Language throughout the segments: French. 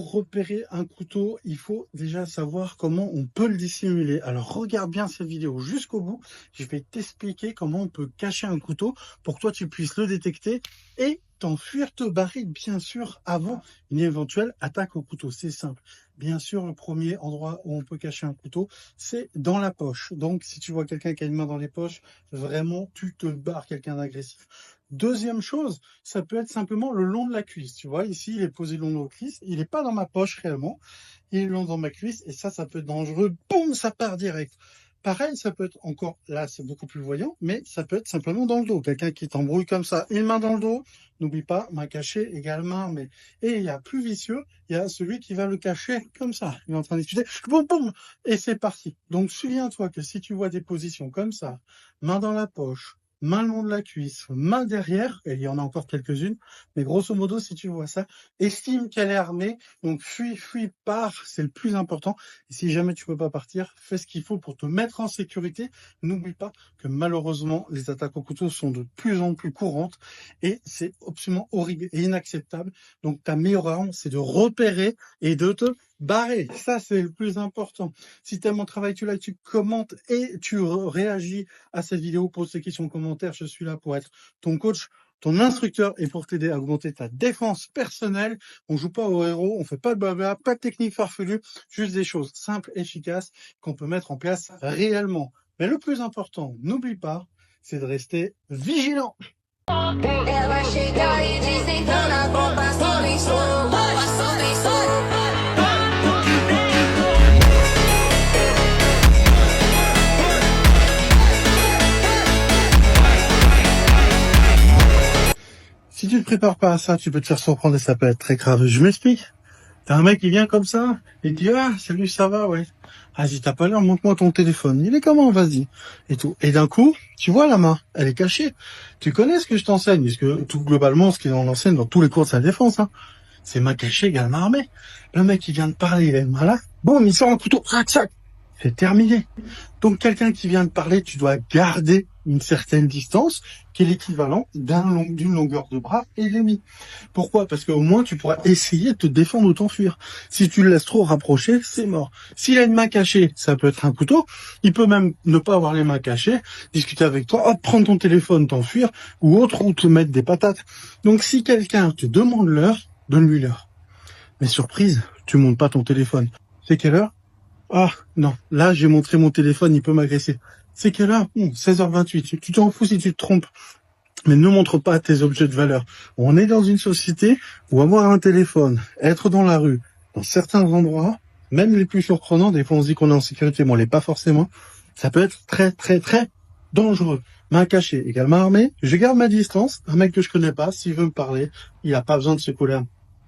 pour repérer un couteau, il faut déjà savoir comment on peut le dissimuler. Alors regarde bien cette vidéo jusqu'au bout. Je vais t'expliquer comment on peut cacher un couteau pour que toi tu puisses le détecter et t'enfuir, te barrer bien sûr avant une éventuelle attaque au couteau. C'est simple. Bien sûr, le premier endroit où on peut cacher un couteau, c'est dans la poche. Donc si tu vois quelqu'un qui a une main dans les poches, vraiment tu te barres, quelqu'un d'agressif. Deuxième chose, ça peut être simplement le long de la cuisse. Tu vois, ici, il est posé le long de la cuisse. Il n'est pas dans ma poche réellement. Il est long dans ma cuisse. Et ça peut être dangereux. Boum, ça part direct. Pareil, ça peut être encore, là, c'est beaucoup plus voyant, mais ça peut être simplement dans le dos. Quelqu'un qui t'embrouille comme ça, une main dans le dos. N'oublie pas, main cachée égale main armée. Et il y a plus vicieux, il y a celui qui va le cacher comme ça. Il est en train de discuter. Boum, boum. Et c'est parti. Donc, souviens-toi que si tu vois des positions comme ça, main dans la poche, main le long de la cuisse, main derrière, et il y en a encore quelques-unes, mais grosso modo, si tu vois ça, estime qu'elle est armée, donc fuis, pars, c'est le plus important. Et si jamais tu peux pas partir, fais ce qu'il faut pour te mettre en sécurité. N'oublie pas que malheureusement, les attaques au couteau sont de plus en plus courantes et c'est absolument horrible et inacceptable. Donc ta meilleure arme, c'est de repérer et de te barrer. Ça, c'est le plus important. Si tu aimes mon travail, tu likes, tu commentes et tu réagis à cette vidéo, pose tes questions en commentaire. Je suis là pour être ton coach, ton instructeur et pour t'aider à augmenter ta défense personnelle. On joue pas au héros, on fait pas de blabla, pas de technique farfelue, juste des choses simples, efficaces qu'on peut mettre en place réellement. Mais le plus important, n'oublie pas, c'est de rester vigilant. Si tu te prépares pas à ça, tu peux te faire surprendre et ça peut être très grave. Je m'explique. T'as un mec qui vient comme ça, et dit, ah, salut, ça va, ouais. Ah, si t'as pas l'air, montre-moi ton téléphone. Il est comment, vas-y. Et tout. Et d'un coup, tu vois la main, elle est cachée. Tu connais ce que je t'enseigne, parce que tout globalement, ce qu'on enseigne dans tous les cours de sa défense, hein, c'est main cachée égale main armée. Le mec, il vient de parler, il a une main là. Boum, il sort un couteau. Rac, sac. C'est terminé. Donc, quelqu'un qui vient de parler, tu dois garder une certaine distance, qui est l'équivalent d'une longueur de bras et demi. Pourquoi? Parce qu'au moins, tu pourras essayer de te défendre ou t'enfuir. Si tu le laisses trop rapprocher, c'est mort. S'il a une main cachée, ça peut être un couteau. Il peut même ne pas avoir les mains cachées, discuter avec toi, hop, prendre ton téléphone, t'enfuir, ou autre, ou te mettre des patates. Donc, si quelqu'un te demande l'heure, donne-lui l'heure. Mais surprise, tu montes pas ton téléphone. C'est quelle heure? Ah, non, là, j'ai montré mon téléphone, il peut m'agresser. C'est quelle heure? 16h28. Tu t'en fous si tu te trompes. Mais ne montre pas tes objets de valeur. On est dans une société où avoir un téléphone, être dans la rue, dans certains endroits, même les plus surprenants, des fois on se dit qu'on est en sécurité, mais on l'est pas forcément, ça peut être très, très, très dangereux. Main cachée égale main armée. Je garde ma distance. Un mec que je connais pas, s'il veut me parler, il a pas besoin de se coller.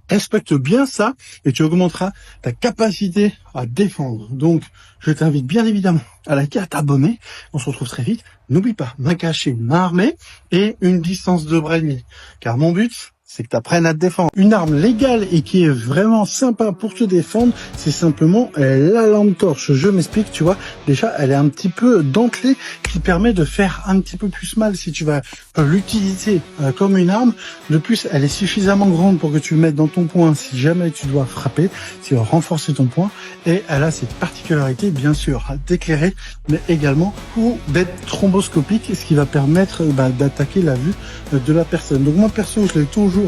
Respecte bien ça et tu augmenteras ta capacité à défendre. Donc, je t'invite bien évidemment à liker, à t'abonner. On se retrouve très vite. N'oublie pas, main cachée, main armée et une distance de bras et demi. Car mon but, c'est que tu apprennes à te défendre. Une arme légale et qui est vraiment sympa pour te défendre, c'est simplement la lampe torche. Je m'explique, tu vois. Déjà, elle est un petit peu dentelée, qui permet de faire un petit peu plus mal si tu vas l'utiliser comme une arme. De plus, elle est suffisamment grande pour que tu le mettes dans ton poing si jamais tu dois frapper, tu vas renforcer ton poing. Et elle a cette particularité, bien sûr, d'éclairer, mais également pour d'être thromboscopique, ce qui va permettre d'attaquer la vue de la personne. Donc moi, perso, je l'ai toujours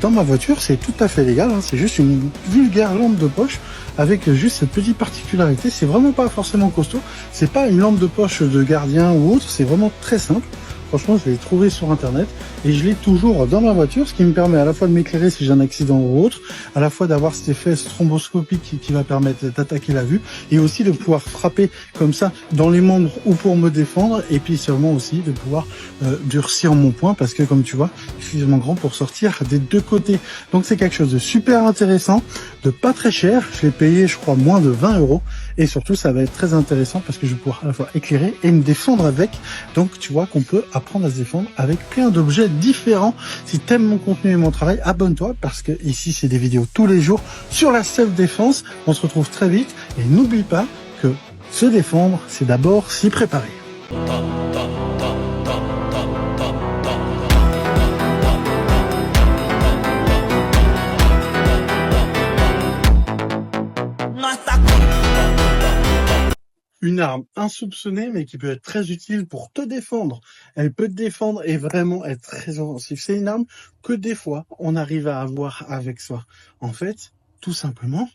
dans ma voiture, c'est tout à fait légal, hein. C'est juste une vulgaire lampe de poche avec juste cette petite particularité. C'est vraiment pas forcément costaud, c'est pas une lampe de poche de gardien ou autre, c'est vraiment très simple. Franchement, je l'ai trouvé sur internet et je l'ai toujours dans ma voiture, ce qui me permet à la fois de m'éclairer si j'ai un accident ou autre, à la fois d'avoir cet effet thromboscopique qui va permettre d'attaquer la vue et aussi de pouvoir frapper comme ça dans les membres ou pour me défendre, et puis seulement aussi de pouvoir durcir mon poing parce que comme tu vois, suffisamment grand pour sortir des deux côtés. Donc c'est quelque chose de super intéressant, de pas très cher. Je l'ai payé, je crois, moins de 20 €. Et surtout, ça va être très intéressant parce que je vais pouvoir à la fois éclairer et me défendre avec. Donc, tu vois qu'on peut apprendre à se défendre avec plein d'objets différents. Si t'aimes mon contenu et mon travail, abonne-toi parce que ici, c'est des vidéos tous les jours sur la self-défense. On se retrouve très vite et n'oublie pas que se défendre, c'est d'abord s'y préparer. une arme insoupçonnée, mais qui peut être très utile pour te défendre. Elle peut te défendre et vraiment être très offensive. C'est une arme que des fois, on arrive à avoir avec soi. En fait, tout simplement,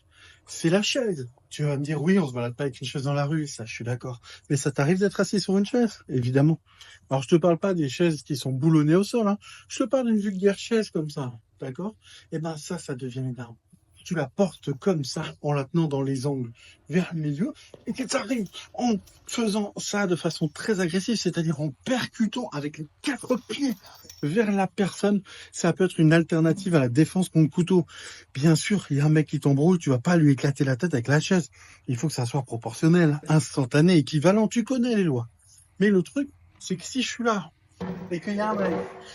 c'est la chaise. Tu vas me dire, oui, on se balade pas avec une chaise dans la rue, ça, je suis d'accord. Mais ça t'arrive d'être assis sur une chaise, évidemment. Alors, je te parle pas des chaises qui sont boulonnées au sol, hein. Je te parle d'une vulgaire chaise comme ça, d'accord? Eh ben, ça devient une arme. Tu la portes comme ça, en la tenant dans les angles vers le milieu, et que ça arrive en faisant ça de façon très agressive, c'est-à-dire en percutant avec les 4 pieds vers la personne. Ça peut être une alternative à la défense contre couteau. Bien sûr, il y a un mec qui t'embrouille, tu vas pas lui éclater la tête avec la chaise. Il faut que ça soit proportionnel, instantané, équivalent. Tu connais les lois. Mais le truc, c'est que si je suis là et qu'il y a un mec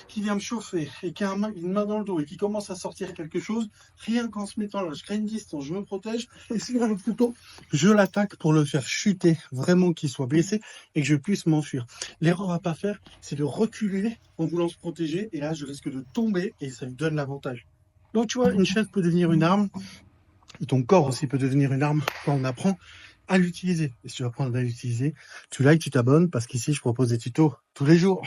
qui vient me chauffer et qui a une main dans le dos et qui commence à sortir quelque chose, rien qu'en se mettant là, je crée une distance, je me protège et si le couteau, je l'attaque pour le faire chuter, vraiment qu'il soit blessé et que je puisse m'enfuir. L'erreur à pas faire, c'est de reculer en voulant se protéger et là, je risque de tomber et ça me donne l'avantage. Donc, tu vois, une chaise peut devenir une arme et ton corps aussi peut devenir une arme quand on apprend à l'utiliser. Et si tu apprends à l'utiliser, tu likes, tu t'abonnes parce qu'ici, je propose des tutos tous les jours.